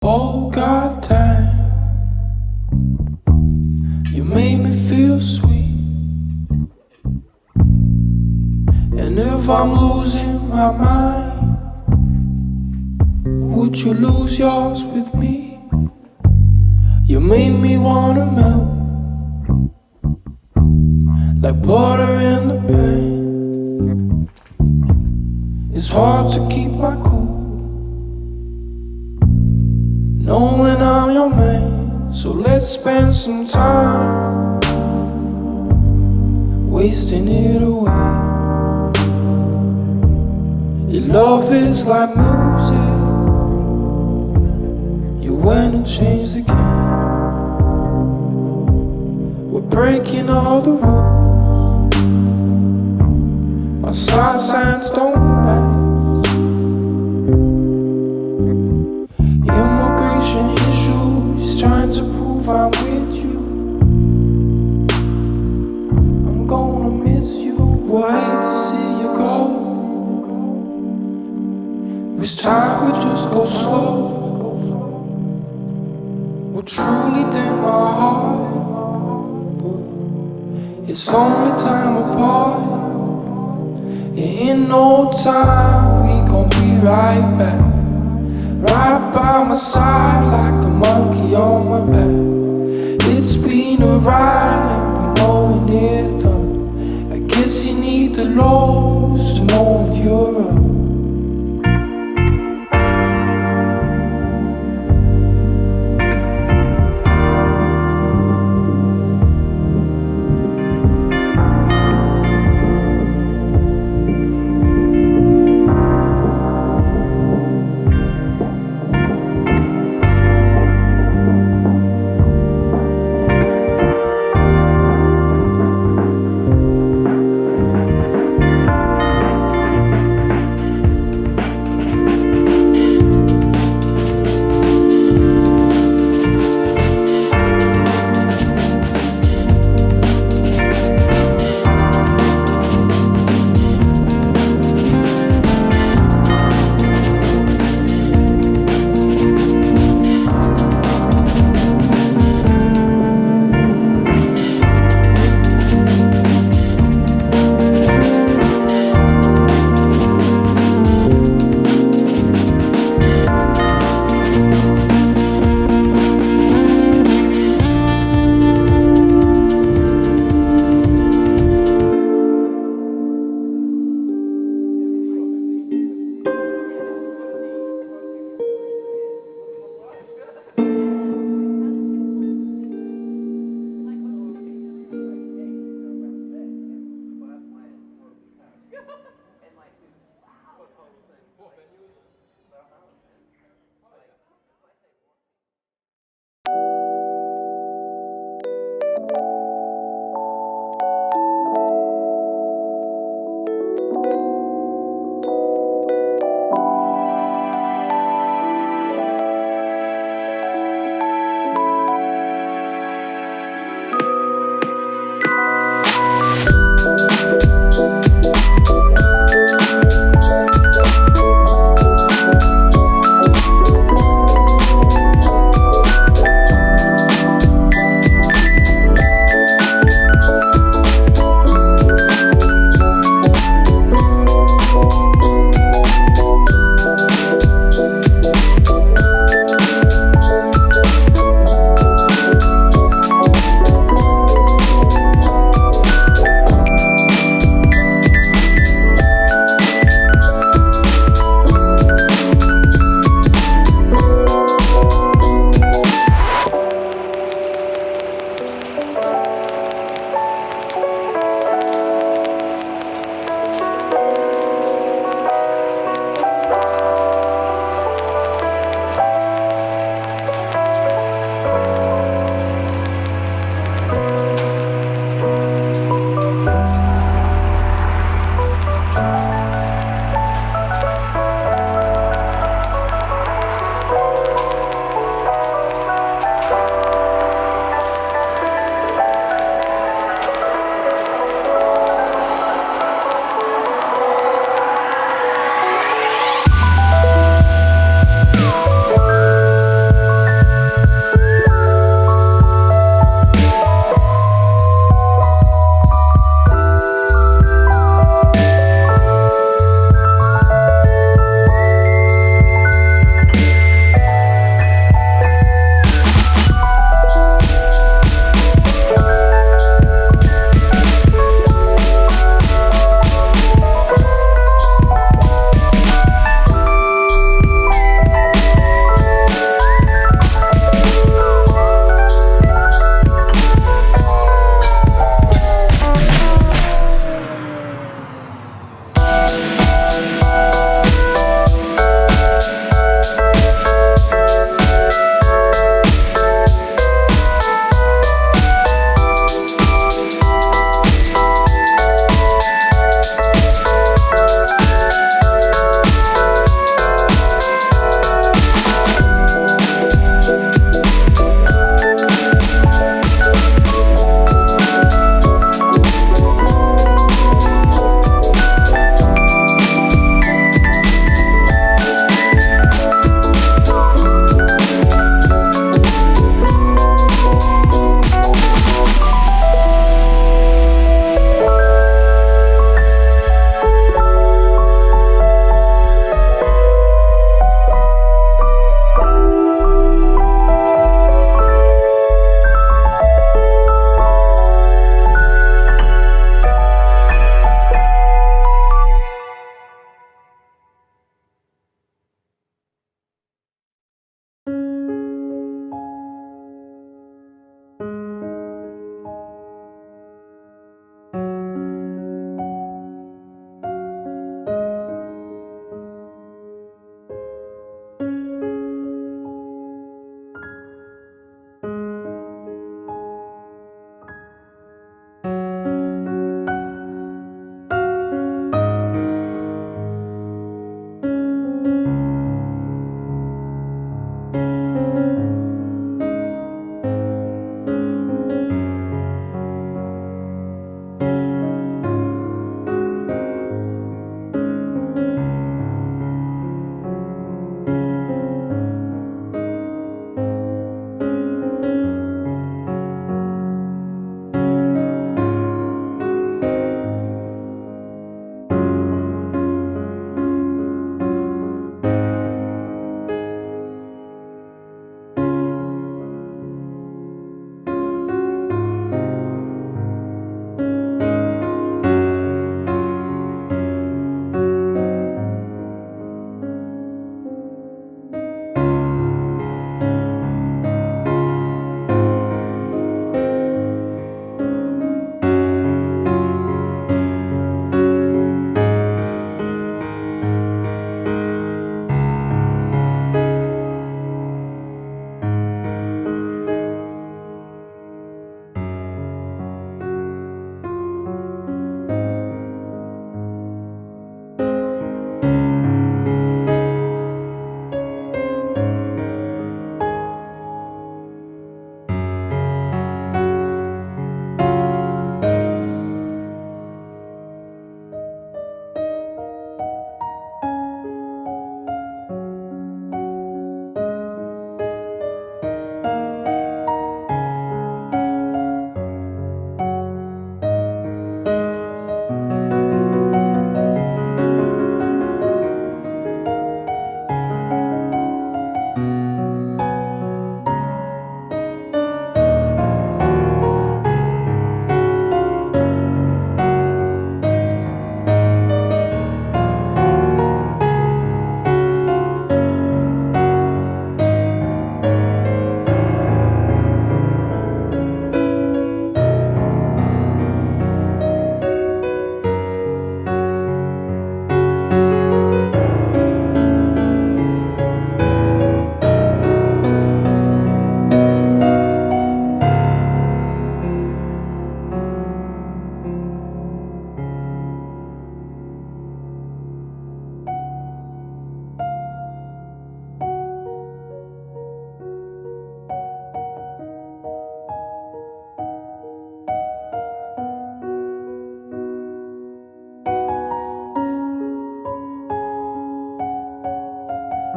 Oh God, damn, you made me feel sweet. And if I'm losing my mind, would you lose yours with me? You made me wanna melt like butter in the pan. It's hard to keep my cool knowing I'm your man. So let's spend some time wasting it away. Your love is like music. You went and changed the game. We're breaking all the rules. My side signs don't match. Immigration issues trying to prove I'm with you. I'm gonna miss you. We'll hate to see you go. Wish time could just go slow. Will truly dim my heart, but it's only time apart. In no time we gon' be right back, right by my side like